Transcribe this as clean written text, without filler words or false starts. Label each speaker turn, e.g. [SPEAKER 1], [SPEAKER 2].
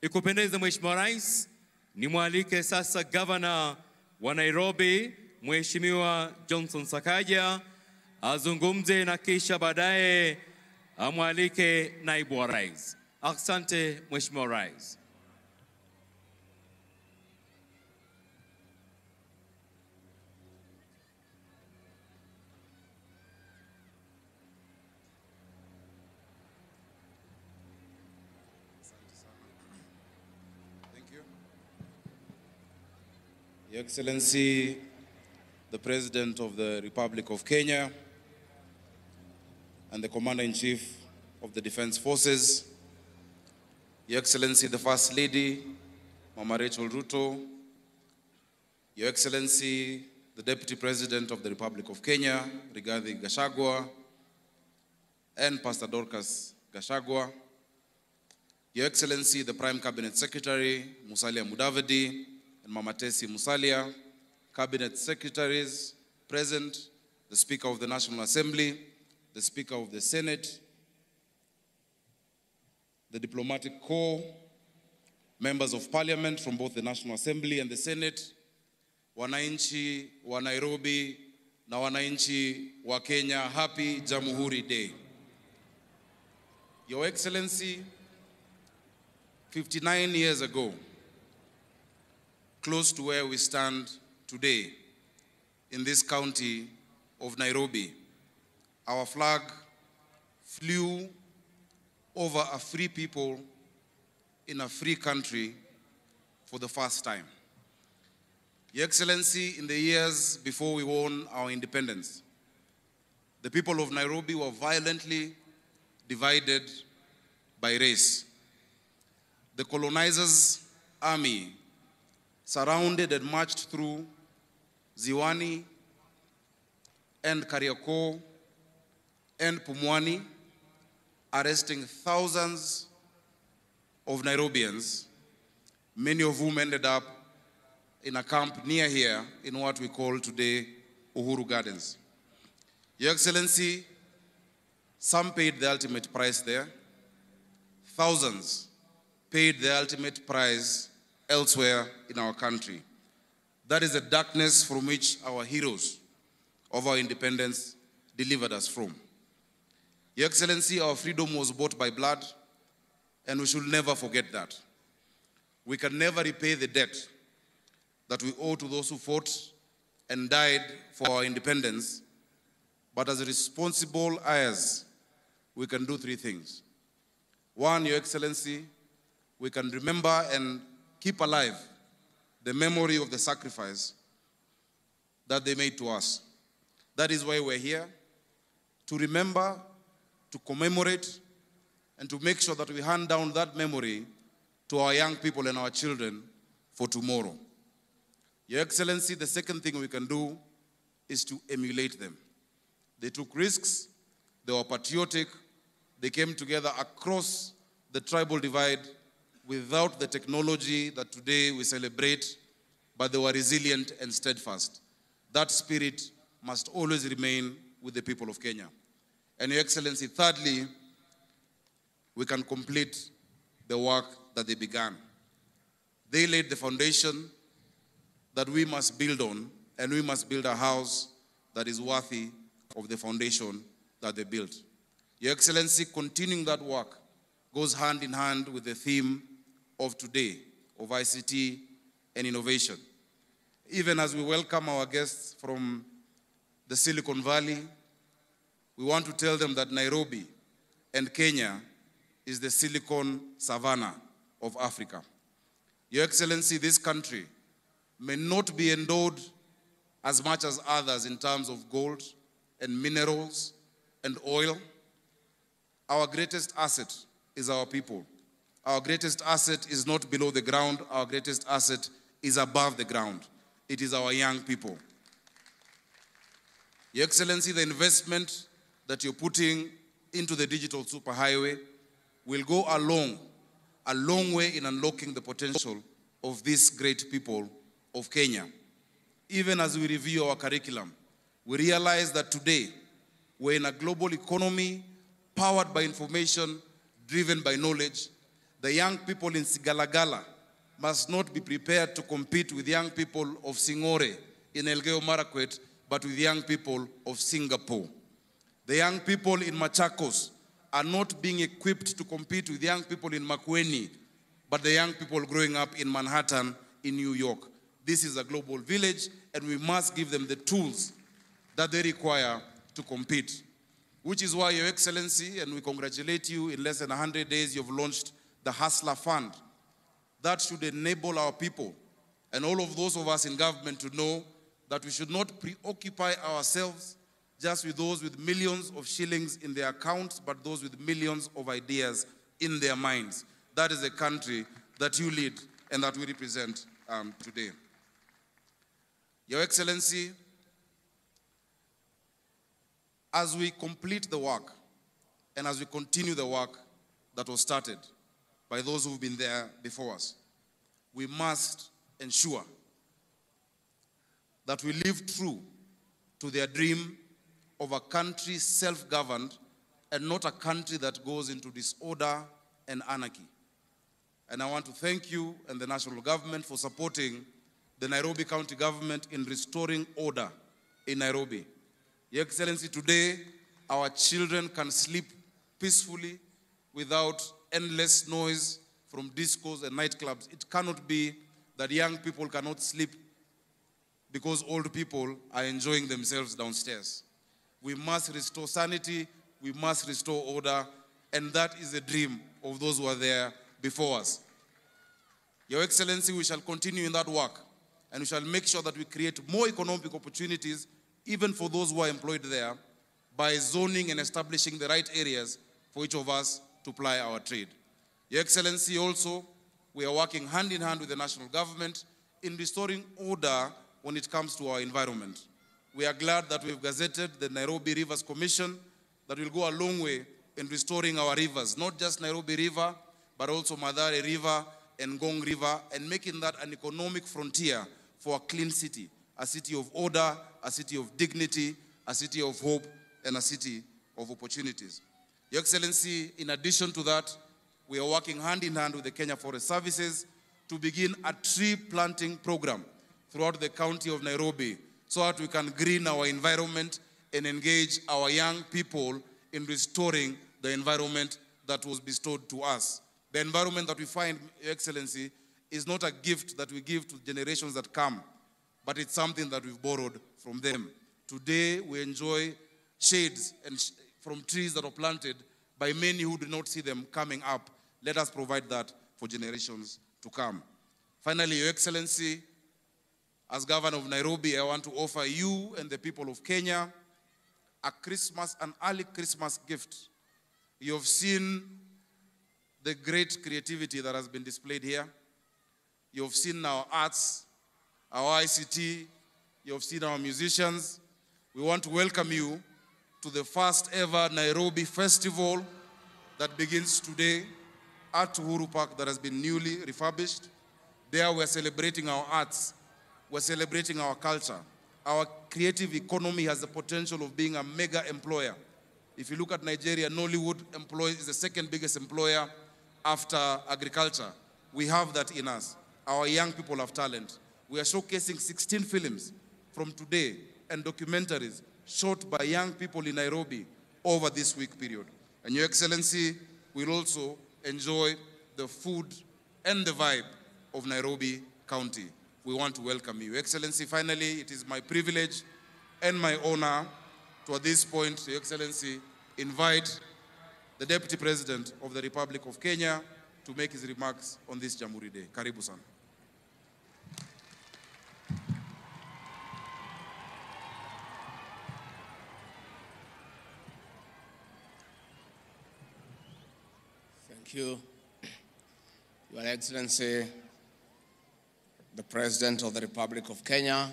[SPEAKER 1] Ikupendeze Mheshimiwa Rais, nimwalike sasa Gavana wa Nairobi, Mheshimiwa Johnson Sakaja, azungumze na kisha baadaye amwalike Naibu wa Rais. Asante Mheshimiwa Rais.
[SPEAKER 2] Your Excellency, the President of the Republic of Kenya and the Commander-in-Chief of the Defense Forces, Your Excellency, the First Lady, Mama Rachel Ruto, Your Excellency, the Deputy President of the Republic of Kenya, Rigathi Gachagua, and Pastor Dorcas Gachagua, Your Excellency, the Prime Cabinet Secretary, Musalia Mudavadi, and Mama Tesi Musalia, Cabinet Secretaries present, the Speaker of the National Assembly, the Speaker of the Senate, the Diplomatic Corps, members of Parliament from both the National Assembly and the Senate, wananchi wa Nairobi na wananchi wa Kenya, happy Jamhuri Day. Your Excellency, 59 years ago, close to where we stand today, in this county of Nairobi, our flag flew over a free people in a free country for the first time. Your Excellency, in the years before we won our independence, the people of Nairobi were violently divided by race. The colonizers' army surrounded and marched through Ziwani and Kariakoo and Pumwani, arresting thousands of Nairobians, many of whom ended up in a camp near here in what we call today Uhuru Gardens. Your Excellency, some paid the ultimate price there. Thousands paid the ultimate price elsewhere in our country. That is the darkness from which our heroes of our independence delivered us from. Your Excellency, our freedom was bought by blood, and we should never forget that. We can never repay the debt that we owe to those who fought and died for our independence, but as responsible heirs, we can do three things. One, Your Excellency, we can remember and keep alive the memory of the sacrifice that they made to us. That is why we're here, to remember, to commemorate, and to make sure that we hand down that memory to our young people and our children for tomorrow. Your Excellency, the second thing we can do is to emulate them. They took risks, they were patriotic, they came together across the tribal divide without the technology that today we celebrate, but they were resilient and steadfast. That spirit must always remain with the people of Kenya. And Your Excellency, thirdly, we can complete the work that they began. They laid the foundation that we must build on, and we must build a house that is worthy of the foundation that they built. Your Excellency, continuing that work goes hand in hand with the theme of today, of ICT and innovation. Even as we welcome our guests from the Silicon Valley, we want to tell them that Nairobi and Kenya is the Silicon Savannah of Africa. Your Excellency, this country may not be endowed as much as others in terms of gold and minerals and oil. Our greatest asset is our people. Our greatest asset is not below the ground. Our greatest asset is above the ground. It is our young people. Your Excellency, the investment that you're putting into the digital superhighway will go a long way in unlocking the potential of these great people of Kenya. Even as we review our curriculum, we realize that today we're in a global economy powered by information, driven by knowledge, The young people in Sigalagala must not be prepared to compete with young people of Singore in Elgeyo Marakwet, but with young people of Singapore. The young people in Machakos are not being equipped to compete with young people in Makueni, but the young people growing up in Manhattan, in New York. This is a global village, and we must give them the tools that they require to compete. Which is why, Your Excellency, and we congratulate you, in less than 100 days you've launched the Hustler Fund. That should enable our people and all of those of us in government to know that we should not preoccupy ourselves just with those with millions of shillings in their accounts, but those with millions of ideas in their minds. That is the country that you lead and that we represent today. Your Excellency, as we complete the work and as we continue the work that was started by those who've been there before us, we must ensure that we live true to their dream of a country self-governed and not a country that goes into disorder and anarchy. And I want to thank you and the national government for supporting the Nairobi County government in restoring order in Nairobi. Your Excellency, today our children can sleep peacefully without endless noise from discos and nightclubs. It cannot be that young people cannot sleep because old people are enjoying themselves downstairs. We must restore sanity, we must restore order, and that is the dream of those who are there before us. Your Excellency, we shall continue in that work, and we shall make sure that we create more economic opportunities, even for those who are employed there, by zoning and establishing the right areas for each of us to ply our trade. Your Excellency, also, we are working hand in hand with the national government in restoring order when it comes to our environment. We are glad that we've gazetted the Nairobi Rivers Commission that will go a long way in restoring our rivers, not just Nairobi River, but also Mathare River and Ngong River, and making that an economic frontier for a clean city, a city of order, a city of dignity, a city of hope, and a city of opportunities. Your Excellency, in addition to that, we are working hand in hand with the Kenya Forest Services to begin a tree planting program throughout the county of Nairobi so that we can green our environment and engage our young people in restoring the environment that was bestowed to us. The environment that we find, Your Excellency, is not a gift that we give to generations that come, but it's something that we've borrowed from them. Today, we enjoy shades from trees that are planted by many who do not see them coming up. Let us provide that for generations to come. Finally, Your Excellency, as Governor of Nairobi, I want to offer you and the people of Kenya an early Christmas gift. You have seen the great creativity that has been displayed here. You have seen our arts, our ICT, you have seen our musicians. We want to welcome you to the first ever Nairobi Festival that begins today at Uhuru Park that has been newly refurbished. There we're celebrating our arts, we're celebrating our culture. Our creative economy has the potential of being a mega employer. If you look at Nigeria, Nollywood is the second biggest employer after agriculture. We have that in us. Our young people have talent. We are showcasing 16 films from today and documentaries shot by young people in Nairobi over this week period. And Your Excellency will also enjoy the food and the vibe of Nairobi County. We want to welcome you. Your Excellency, finally, it is my privilege and my honor to, at this point, Your Excellency, invite the Deputy President of the Republic of Kenya to make his remarks on this Jamhuri Day. Karibu sana.
[SPEAKER 3] Thank you, Your Excellency, the President of the Republic of Kenya,